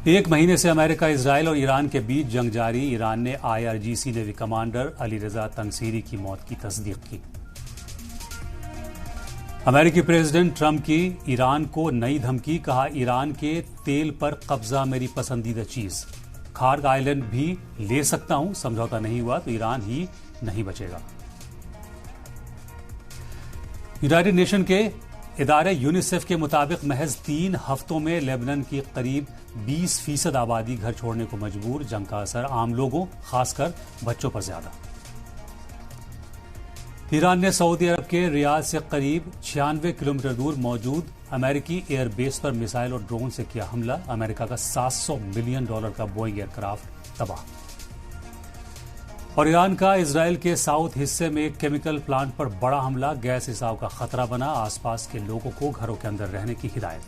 एक महीने से अमेरिका, इजराइल और ईरान के बीच जंग जारी। ईरान ने IRGC नेवी कमांडर अली रजा तंसीरी की मौत की तस्दीक की। अमेरिकी प्रेसिडेंट ट्रंप की ईरान को नई धमकी। कहा, ईरान के तेल पर कब्जा मेरी पसंदीदा चीज। खार्ग आइलैंड भी ले सकता हूं, समझौता नहीं हुआ तो ईरान ही नहीं बचेगा। यूनाइटेड नेशन के इदारे यूनिसेफ के मुताबिक महज 3 हफ्तों में लेबनान की करीब 20% आबादी घर छोड़ने को मजबूर। जंग का असर आम लोगों, खासकर बच्चों पर ज्यादा। ईरान ने सऊदी अरब के रियाद से करीब 96 किलोमीटर दूर मौजूद अमेरिकी एयरबेस पर मिसाइल और ड्रोन से किया हमला। अमेरिका का $700 मिलियन का बोइंग एयरक्राफ्ट तबाह। और ईरान का इजराइल के साउथ हिस्से में एक केमिकल प्लांट पर बड़ा हमला। गैस रिसाव का खतरा बना। आसपास के लोगों को घरों के अंदर रहने की हिदायत।